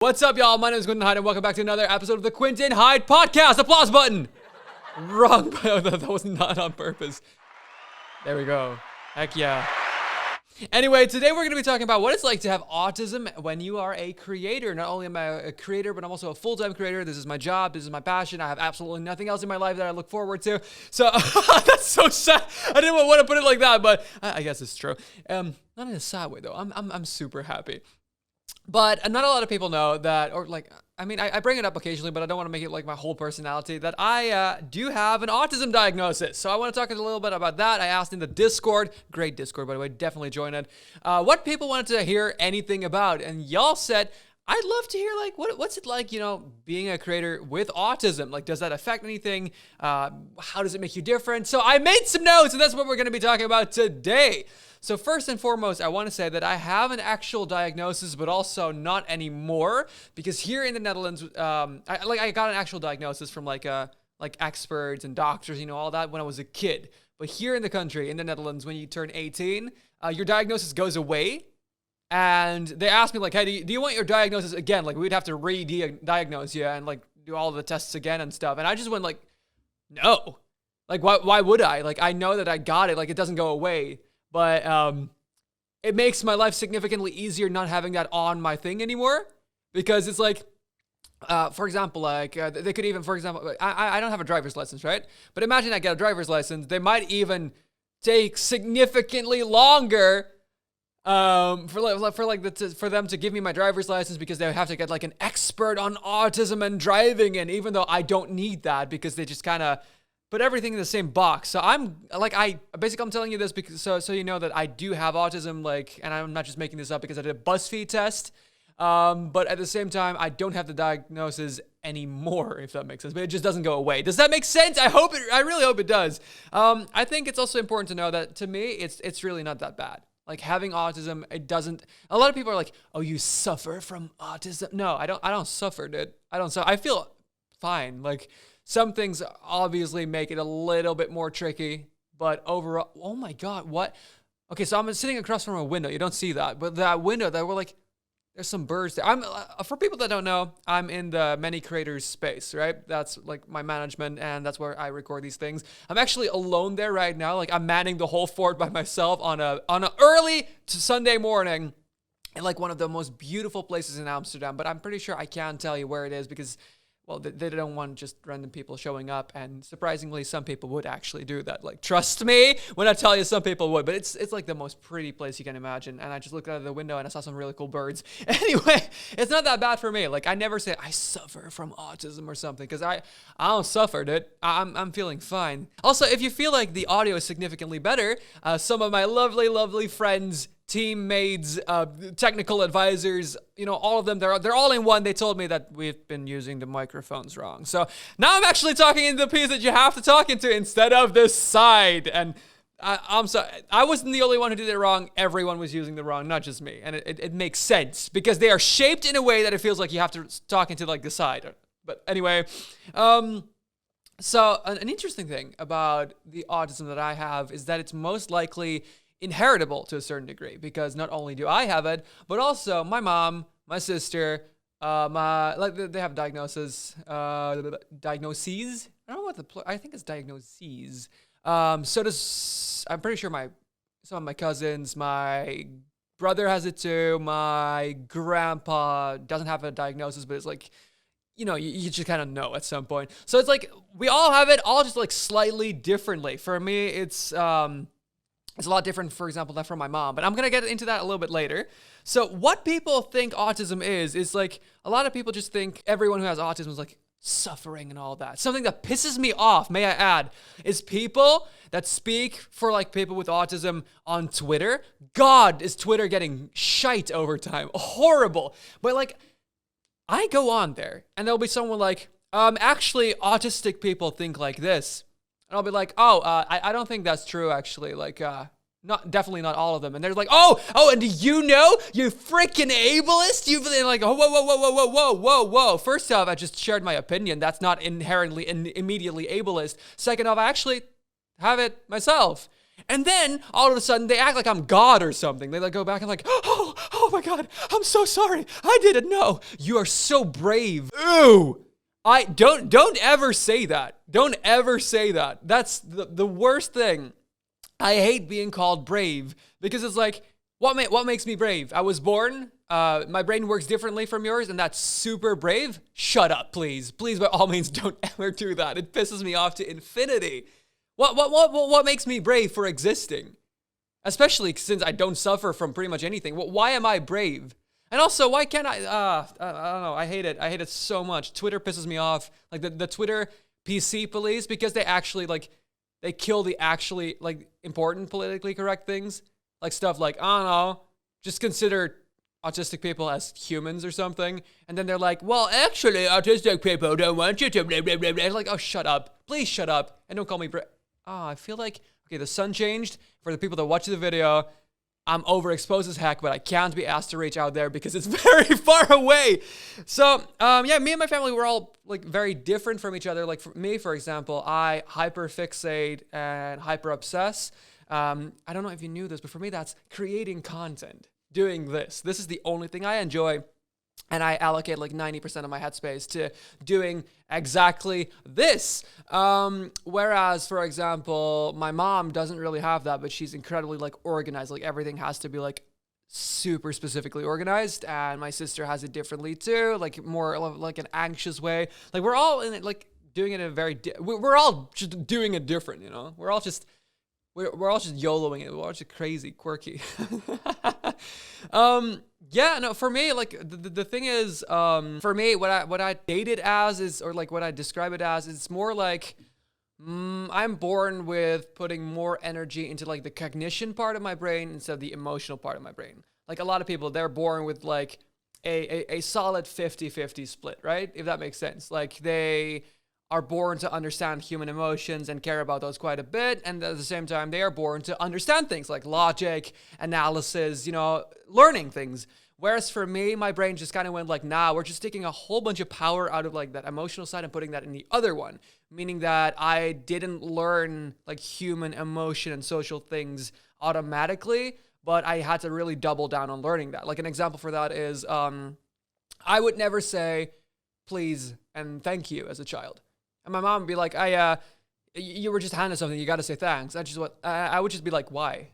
What's up, y'all? My name is Quinten Hyde, and welcome back to another episode of the Quinten Hyde Podcast. Applause button! Wrong. That was not on purpose. There we go. Heck yeah. Anyway, today we're going to be talking about what it's like to have autism when you are a creator. Not only am I a creator, but I'm also a full-time creator. This is my job. This is my passion. I have absolutely nothing else in my life that I look forward to. So, that's so sad. I didn't want to put it like that, but I guess it's true. Not in a sad way, though. I'm super happy. But not a lot of people know that, or like, I bring it up occasionally, but I don't want to make it like my whole personality, that I do have an autism diagnosis. So I want to talk a little bit about that. I asked in the Discord, great Discord, by the way, definitely join it, what people wanted to hear anything about. And y'all said, I'd love to hear, like, what's it like, being a creator with autism? Like, does that affect anything? How does it make you different? So I made some notes, and that's what we're going to be talking about today. So first and foremost, I want to say that I have an actual diagnosis, but also not anymore, because here in the Netherlands, I got an actual diagnosis from like experts and doctors, all that when I was a kid. But here in the country, in the Netherlands, when you turn 18, your diagnosis goes away. And they asked me, like, hey, do you want your diagnosis again? Like, we'd have to re-diagnose you and, like, do all the tests again and stuff. And I just went, like, no. Like, why would I? Like, I know that I got it. Like, it doesn't go away. But it makes my life significantly easier not having that on my thing anymore. Because it's like, for example, like, they could even, for example, I don't have a driver's license, right? But imagine I get a driver's license. They might even take significantly longer for them to give me my driver's license, because they have to get like an expert on autism and driving, and even though I don't need that, because they just kind of put everything in the same box. So I'm telling you this because so you know that I do have autism, like, and I'm not just making this up because I did a BuzzFeed test, but at the same time I don't have the diagnosis anymore, if that makes sense, but it just doesn't go away. Does that make sense? I really hope it does. I think it's also important to know that to me it's really not that bad. Like, having autism, it doesn't. A lot of people are like, "Oh, you suffer from autism?" No, I don't suffer, dude. I feel fine. Like, some things obviously make it a little bit more tricky, but overall, oh my God, what? Okay, so I'm sitting across from a window. You don't see that, but that window, that we're like, there's some birds there. For people that don't know, I'm in the many creators space, right? That's like my management, and that's where I record these things. I'm actually alone there right now. Like, I'm manning the whole fort by myself on a early Sunday morning in like one of the most beautiful places in Amsterdam. But I'm pretty sure I can't tell you where it is because, well, they don't want just random people showing up, and surprisingly, some people would actually do that. Like, trust me when I tell you, some people would, but it's like the most pretty place you can imagine, and I just looked out of the window and I saw some really cool birds. Anyway, it's not that bad for me. Like, I never say I suffer from autism or something, because I don't suffer, dude. I'm feeling fine. Also, if you feel like the audio is significantly better, some of my lovely friends, teammates, technical advisors, all of them, they're all in one. They told me that we've been using the microphones wrong. So now I'm actually talking into the piece that you have to talk into instead of this side. And I'm sorry, I wasn't the only one who did it wrong. Everyone was using the wrong, not just me. And it makes sense because they are shaped in a way that it feels like you have to talk into like the side. But anyway, so an interesting thing about the autism that I have is that it's most likely inheritable to a certain degree, because not only do I have it, but also my mom, my sister, they have diagnoses. I don't know I think it's diagnoses. So does, I'm pretty sure some of my cousins, my brother has it too. My grandpa doesn't have a diagnosis, but it's like, you just kind of know at some point. So it's like we all have it, all just like slightly differently. For me, it's a lot different, for example, than from my mom, but I'm going to get into that a little bit later. So what people think autism is like, a lot of people just think everyone who has autism is like suffering and all that. Something that pisses me off, may I add, is people that speak for like people with autism on Twitter. God, is Twitter getting shite over time. Horrible. But like, I go on there and there'll be someone like, actually autistic people think like this. And I'll be like, I don't think that's true, actually. Like, definitely not all of them. And they're like, oh, and do you know, you freaking ableist? You've been like, whoa. First off, I just shared my opinion. That's not inherently and immediately ableist. Second off, I actually have it myself. And then all of a sudden they act like I'm God or something. They like go back and like, oh my God, I'm so sorry. I didn't know. You are so brave. Ooh. I don't ever say that. Don't ever say that. That's the worst thing. I hate being called brave because it's like, what makes me brave? I was born, my brain works differently from yours, and that's super brave. Shut up, please. Please, by all means, don't ever do that. It pisses me off to infinity. What makes me brave for existing? Especially since I don't suffer from pretty much anything. Why am I brave? And also, why can't I don't know. I hate it. I hate it so much. Twitter pisses me off. Like the Twitter PC police, because they actually they kill the actually important politically correct things. Like stuff like, I don't know, just consider autistic people as humans or something. And then they're like, well, actually, autistic people don't want you to blah, blah, blah, blah. Like, oh, shut up. Please shut up. And don't call me I feel like, okay, the sun changed. For the people that watch the video, I'm overexposed as heck, but I can't be asked to reach out there because it's very far away. So, yeah, me and my family, we're all very different from each other. Like for me, for example, I hyperfixate and hyper-obsess. I don't know if you knew this, but for me, that's creating content, doing this. This is the only thing I enjoy. And I allocate 90% of my headspace to doing exactly this. Whereas, for example, my mom doesn't really have that, but she's incredibly organized. Everything has to be super specifically organized. And my sister has it differently too, more an anxious way. We're all in it, doing it in a very, we're all just doing it different, you know? We're all just YOLOing it. We're all just crazy, quirky. Yeah, no, for me, the thing is, for me, what I date it as is, or what I describe it as, it's more I'm born with putting more energy into the cognition part of my brain instead of the emotional part of my brain. A lot of people, they're born with a solid 50-50 split, right? If that makes sense. They are born to understand human emotions and care about those quite a bit. And at the same time, they are born to understand things like logic, analysis, learning things. Whereas for me, my brain just kind of went nah, we're just taking a whole bunch of power out of that emotional side and putting that in the other one. Meaning that I didn't learn human emotion and social things automatically, but I had to really double down on learning that. An example for that is, I would never say please and thank you as a child. And my mom would be like, you were just handed something, you got to say thanks. I would just be like, why?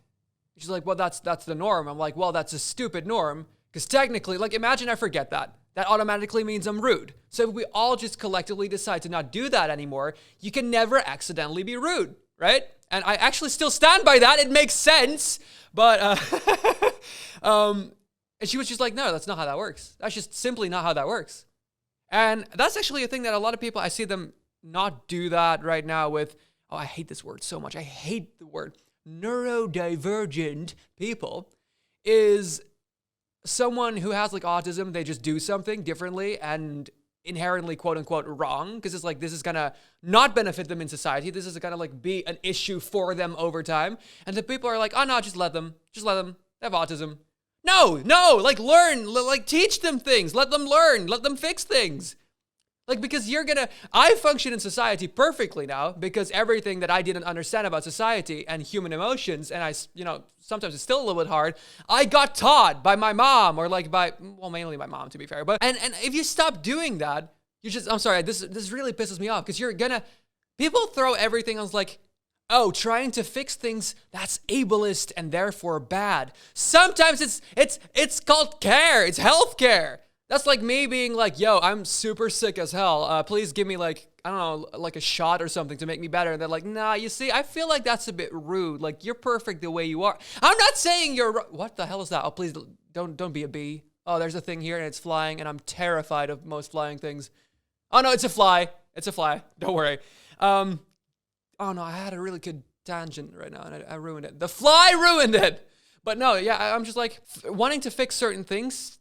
She's like, well, that's the norm. I'm like, well, that's a stupid norm. Because technically, imagine I forget that. That automatically means I'm rude. So if we all just collectively decide to not do that anymore, you can never accidentally be rude, right? And I actually still stand by that. It makes sense. But, and she was just like, no, that's not how that works. That's just simply not how that works. And that's actually a thing that a lot of people, I see them not do that right now with, I hate this word so much. I hate the word neurodivergent people is someone who has autism. They just do something differently and inherently quote unquote wrong. Cause it's this is gonna not benefit them in society. This is gonna be an issue for them over time. And the people are oh no, just let them. They have autism. No, learn, teach them things. Let them learn, let them fix things. Because I function in society perfectly now because everything that I didn't understand about society and human emotions, and sometimes it's still a little bit hard, I got taught by my mom or mainly my mom, to be fair. But, and if you stop doing that, I'm sorry, this really pisses me off because people throw everything on trying to fix things, that's ableist and therefore bad. Sometimes it's called care, it's health care. That's me being yo, I'm super sick as hell. Please give me I don't know, a shot or something to make me better. And they're nah, you see, I feel that's a bit rude. You're perfect the way you are. I'm not saying you're, what the hell is that? Oh, please don't be a bee. Oh, there's a thing here and it's flying and I'm terrified of most flying things. Oh no, it's a fly. It's a fly. Don't worry. Oh no, I had a really good tangent right now and I ruined it. The fly ruined it. But no, yeah, I'm just wanting to fix certain things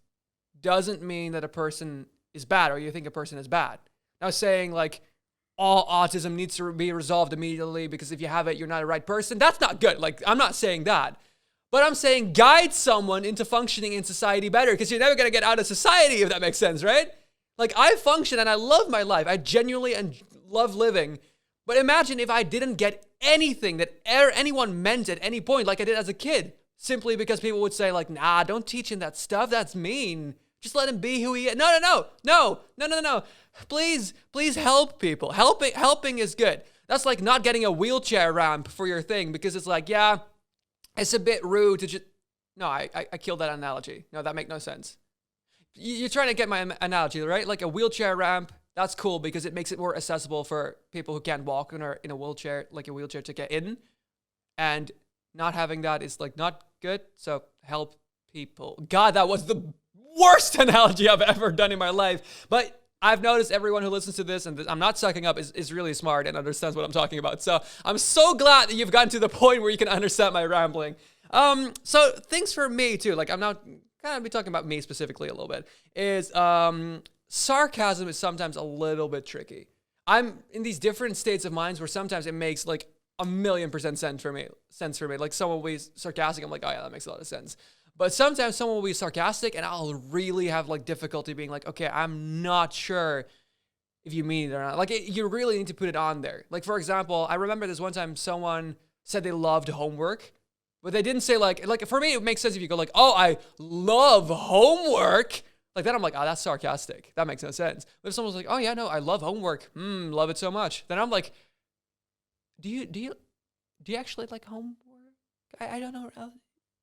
doesn't mean that a person is bad or you think a person is bad. Now saying all autism needs to be resolved immediately because if you have it, you're not a right person. That's not good. I'm not saying that. But I'm saying guide someone into functioning in society better because you're never going to get out of society, if that makes sense, right? I function and I love my life. I genuinely love living. But imagine if I didn't get anything that anyone meant at any point, like I did as a kid, simply because people would say like, nah, don't teach him that stuff. That's mean. Just let him be who he is. No. Please help people. Helping is good. That's like not getting a wheelchair ramp for your thing because it's like, yeah, it's a bit rude to just, no, I killed that analogy. No, that makes no sense. You're trying to get my analogy, right? Like a wheelchair ramp, that's cool because it makes it more accessible for people who can't walk and are in a wheelchair, like a wheelchair to get in. And not having that is like not good. So help people. God, that was the worst analogy I've ever done in my life. But I've noticed everyone who listens to this, and I'm not sucking up, is really smart and understands what I'm talking about. So I'm so glad that you've gotten to the point where you can understand my rambling. So things for me too, like I'm not kind of be talking about me specifically a little bit, is sarcasm is sometimes a little bit tricky. I'm in these different states of minds where sometimes it makes like 1,000,000% sense for me. Like someone will be sarcastic, I'm like, oh yeah, that makes a lot of sense. But sometimes someone will be sarcastic and I'll really have like difficulty being like, okay, I'm not sure if you mean it or not. Like you really need to put it on there. Like for example, I remember this one time someone said they loved homework, but they didn't say like for me, it makes sense if you go like, oh, I love homework. Like then I'm like, oh, that's sarcastic. That makes no sense. But if someone's like, oh yeah, no, I love homework. Love it so much. Then I'm like, do you actually like homework? I don't know.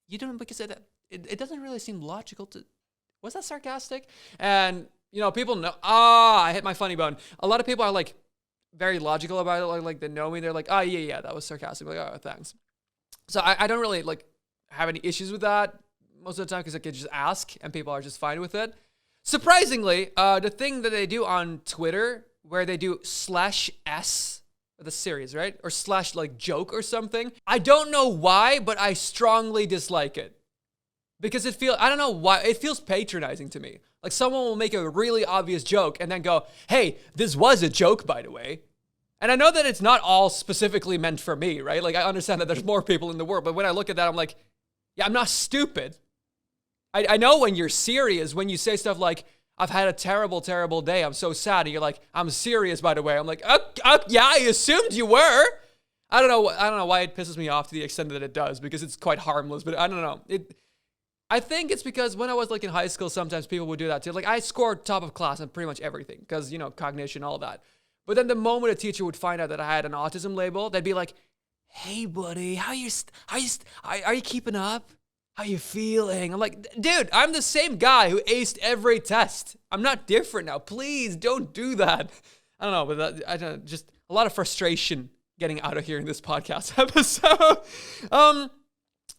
You don't, because it doesn't really seem logical to, was that sarcastic? And, people know, I hit my funny bone. A lot of people are like very logical about it. Like they know me. They're like, oh yeah, that was sarcastic. Like, oh, thanks. So I don't really like have any issues with that most of the time because I could just ask and people are just fine with it. Surprisingly, the thing that they do on Twitter where they do /s, the series, right? Or / like joke or something. I don't know why, but I strongly dislike it. Because I don't know why, it feels patronizing to me. Like someone will make a really obvious joke and then go, hey, this was a joke, by the way. And I know that it's not all specifically meant for me, right? Like I understand that there's more people in the world, but when I look at that, I'm like, yeah, I'm not stupid. I know when you're serious, when you say stuff like, I've had a terrible, terrible day. I'm so sad. And you're like, I'm serious, by the way. I'm like, yeah, I assumed you were. I don't know why it pisses me off to the extent that it does, because it's quite harmless, but I don't know. I think it's because when I was like in high school, sometimes people would do that too. Like I scored top of class on pretty much everything because, cognition, all that. But then the moment a teacher would find out that I had an autism label, they'd be like, hey buddy, are you keeping up? How you feeling? I'm like, dude, I'm the same guy who aced every test. I'm not different now. Please don't do that. I don't know, but I don't, just a lot of frustration getting out of here in this podcast episode.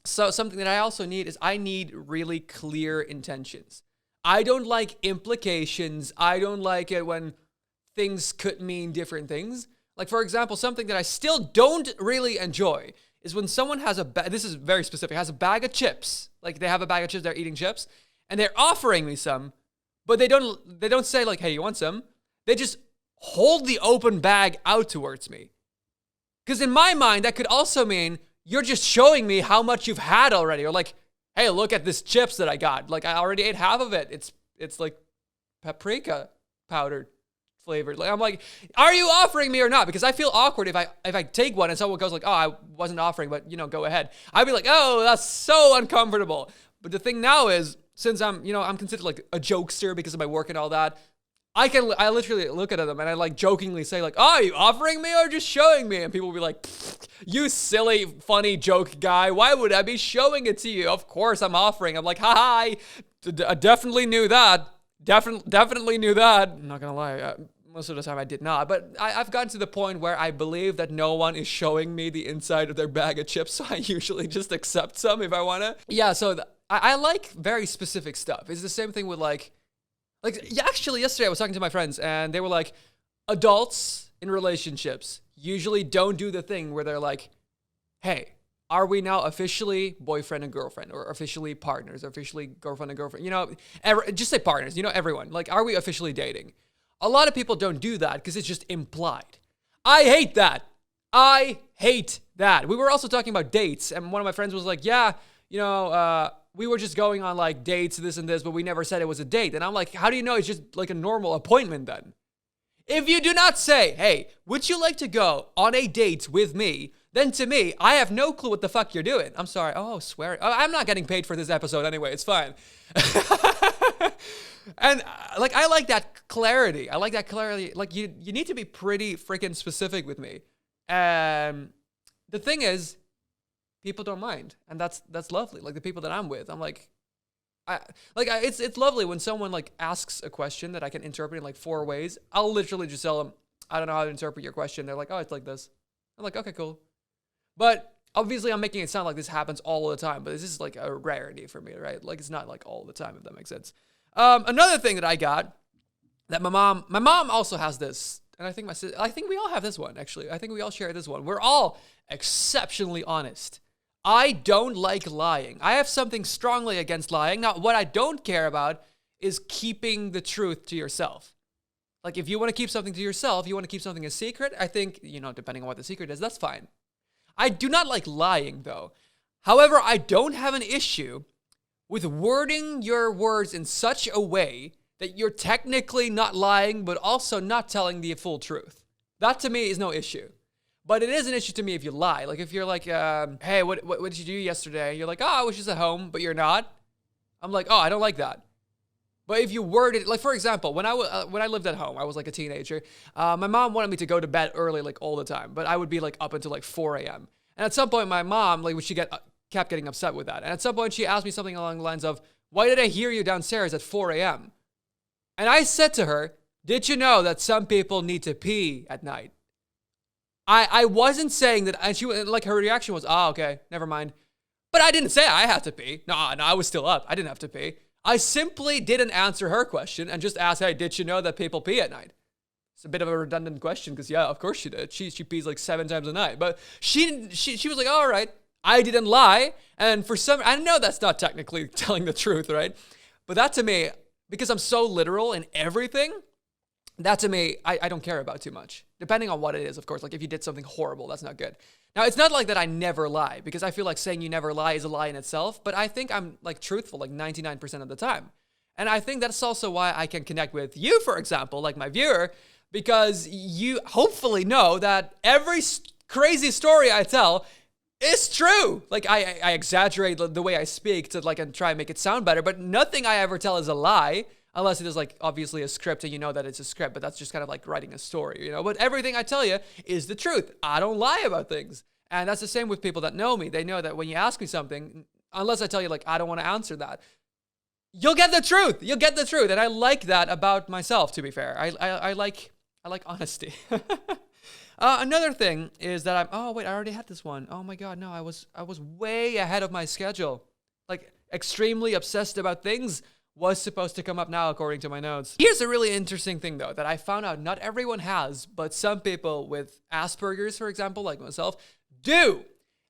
So something that I also need is I need really clear intentions. I don't like implications. I don't like it when things could mean different things. Like, for example, something that I still don't really enjoy is when someone has this is very specific, has a bag of chips. Like they have a bag of chips, they're eating chips, and they're offering me some, but they don't say like, hey, you want some? They just hold the open bag out towards me. Because in my mind, that could also mean you're just showing me how much you've had already. Or like, hey, look at this chips that I got. Like I already ate half of it. It's like paprika powdered flavored. Like I'm like, are you offering me or not? Because I feel awkward if I take one and someone goes like, oh, I wasn't offering, but go ahead. I'd be like, oh, that's so uncomfortable. But the thing now is, since I'm considered like a jokester because of my work and all that, I literally look at them and I like jokingly say like, oh, are you offering me or just showing me? And people will be like, you silly, funny joke guy. Why would I be showing it to you? Of course I'm offering. I'm like, hi, I definitely knew that. Definitely knew that. I'm not gonna lie. Most of the time I did not. But I've gotten to the point where I believe that no one is showing me the inside of their bag of chips. So I usually just accept some if I want to. Yeah, so I like very specific stuff. It's the same thing with like, actually yesterday I was talking to my friends and they were like, adults in relationships usually don't do the thing where they're like, hey, are we now officially boyfriend and girlfriend or officially partners or officially girlfriend and girlfriend? Just say partners, everyone. Like, are we officially dating? A lot of people don't do that because it's just implied. I hate that. We were also talking about dates and one of my friends was like, yeah, we were just going on like dates, this and this, but we never said it was a date. And I'm like, how do you know it's just like a normal appointment then? If you do not say, hey, would you like to go on a date with me? Then to me, I have no clue what the fuck you're doing. I'm sorry. Oh, swearing. Oh, I'm not getting paid for this episode anyway. It's fine. And like, I like that clarity. I like that clarity. Like, you need to be pretty freaking specific with me. And the thing is, people don't mind, and that's lovely. Like the people that I'm with, I'm like, it's lovely when someone like asks a question that I can interpret in like 4 ways. I'll literally just tell them, I don't know how to interpret your question. They're like, oh, it's like this. I'm like, okay, cool. But obviously, I'm making it sound like this happens all the time, but this is like a rarity for me, right? Like it's not like all the time, if that makes sense. Another thing that I got that my mom also has this, and I think I think we all have this one actually. I think we all share this one. We're all exceptionally honest. I don't like lying. I have something strongly against lying. Now, what I don't care about is keeping the truth to yourself. Like, if you want to keep something to yourself, you want to keep something a secret, I think, depending on what the secret is, that's fine. I do not like lying, though. However, I don't have an issue with wording your words in such a way that you're technically not lying, but also not telling the full truth. That, to me, is no issue. But it is an issue to me if you lie. Like, if you're like, hey, what did you do yesterday? You're like, oh, I was just at home, but you're not. I'm like, oh, I don't like that. But if you word it, like, for example, when I lived at home, I was like a teenager. My mom wanted me to go to bed early, like all the time, but I would be like up until like 4 a.m. And at some point, my mom, like, kept getting upset with that. And at some point, she asked me something along the lines of, why did I hear you downstairs at 4 a.m.? And I said to her, did you know that some people need to pee at night? I wasn't saying that, and her reaction was, oh, okay, never mind. But I didn't say I had to pee. No, I was still up. I didn't have to pee. I simply didn't answer her question and just asked, hey, did you know that people pee at night? It's a bit of a redundant question because, yeah, of course she did. She pees like 7 times a night. But she was like, all right, I didn't lie. And I know that's not technically telling the truth, right? But that to me, because I'm so literal in everything, that to me, I don't care about too much. Depending on what it is, of course. Like if you did something horrible, that's not good. Now, it's not like that I never lie, because I feel like saying you never lie is a lie in itself, but I think I'm like truthful like 99% of the time. And I think that's also why I can connect with you, for example, like my viewer, because you hopefully know that every crazy story I tell is true. Like I exaggerate the way I speak to like and try and make it sound better, but nothing I ever tell is a lie. Unless it is like obviously a script and you know that it's a script, but that's just kind of like writing a story, But everything I tell you is the truth. I don't lie about things. And that's the same with people that know me. They know that when you ask me something, unless I tell you like, I don't want to answer that, you'll get the truth. You'll get the truth. And I like that about myself, to be fair. I like honesty. Another thing is that I already had this one. Oh my God, no, I was way ahead of my schedule. Like extremely obsessed about things was supposed to come up now according to my notes. Here's a really interesting thing though that I found out not everyone has, but some people with Asperger's, for example, like myself, do.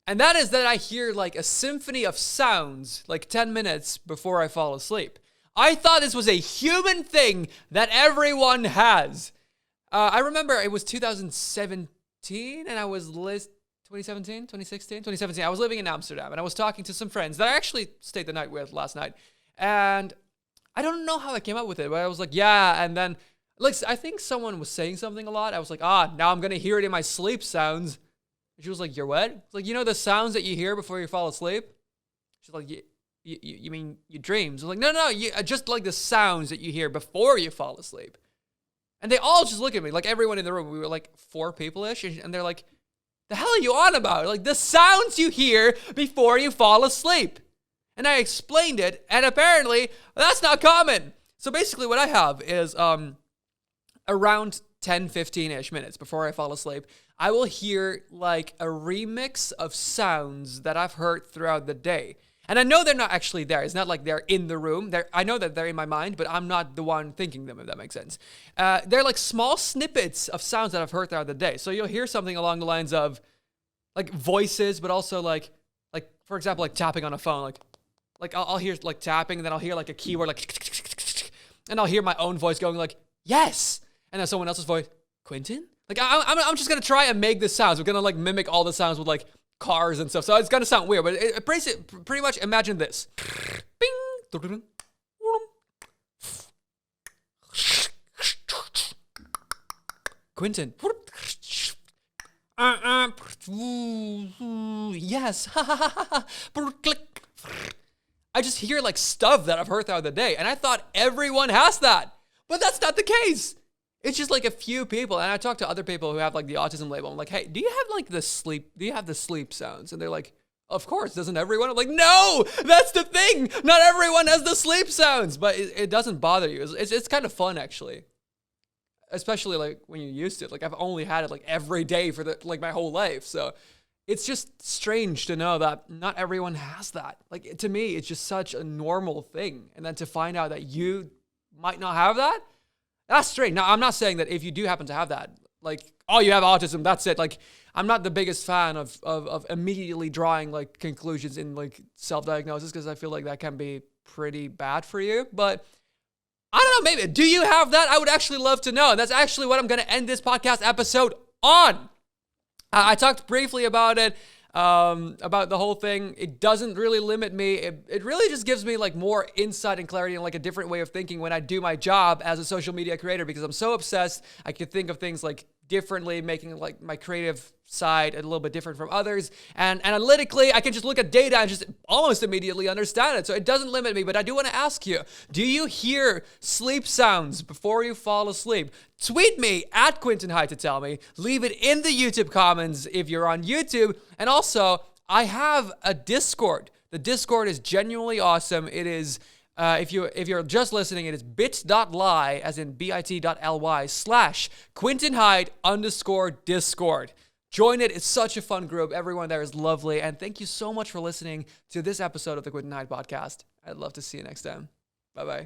And that is that I hear like a symphony of sounds like 10 minutes before I fall asleep. I thought this was a human thing that everyone has. I remember it was 2017 and I was 2017, I was living in Amsterdam and I was talking to some friends that I actually stayed the night with last night. And I don't know how I came up with it, but I was like, yeah. And then, like, I think someone was saying something a lot. I was like, now I'm going to hear it in my sleep sounds. And she was like, you're what? Like, the sounds that you hear before you fall asleep? She's like, you mean your dreams? I was like, no, just like the sounds that you hear before you fall asleep. And they all just look at me, like everyone in the room. We were like 4 people-ish. And they're like, the hell are you on about? Like, the sounds you hear before you fall asleep. And I explained it, and apparently that's not common. So basically what I have is around 10, 15-ish minutes before I fall asleep, I will hear like a remix of sounds that I've heard throughout the day. And I know they're not actually there. It's not like they're in the room. I know that they're in my mind, but I'm not the one thinking them, if that makes sense. They're like small snippets of sounds that I've heard throughout the day. So you'll hear something along the lines of like voices, but also like for example, like tapping on a phone, like I'll hear like tapping, and then I'll hear like a keyword like, and I'll hear my own voice going like, yes, and then someone else's voice, Quinten? Like I'm just gonna try and make this sounds. We're gonna like mimic all the sounds with like cars and stuff. So it's gonna sound weird, but it pretty much imagine this. Bing. Quinten. Yes. I just hear like stuff that I've heard throughout the day, and I thought everyone has that, but that's not the case. It's just like a few people, and I talk to other people who have like the autism label. I'm like, hey, do you have like the sleep? Do you have the sleep sounds? And they're like, of course, doesn't everyone? I'm like, no, that's the thing. Not everyone has the sleep sounds, but it doesn't bother you. It's kind of fun actually, especially like when you're used to it. Like I've only had it like every day for my whole life, so it's just strange to know that not everyone has that. Like to me, it's just such a normal thing, and then to find out that you might not have that, that's strange. Now, I'm not saying that if you do happen to have that, like, oh, you have autism, that's it. Like, I'm not the biggest fan of immediately drawing like conclusions in like self-diagnosis, because I feel like that can be pretty bad for you. But I don't know, maybe, do you have that? I would actually love to know. And that's actually what I'm going to end this podcast episode on. I talked briefly about it, about the whole thing. It doesn't really limit me. It really just gives me like more insight and clarity and like a different way of thinking when I do my job as a social media creator, because I'm so obsessed. I can think of things like differently, making like my creative side a little bit different from others. And analytically, I can just look at data and just almost immediately understand it. So it doesn't limit me, but I do want to ask you, do you hear sleep sounds before you fall asleep? Tweet me at Quinten Hyde to tell me. Leave it in the YouTube comments if you're on YouTube. And also, I have a Discord. The Discord is genuinely awesome. It is, if you're just listening, it is bit.ly, as in bit.ly/Quinten Hyde_Discord. Join it. It's such a fun group. Everyone there is lovely. And thank you so much for listening to this episode of the Quinten Hyde podcast. I'd love to see you next time. Bye-bye.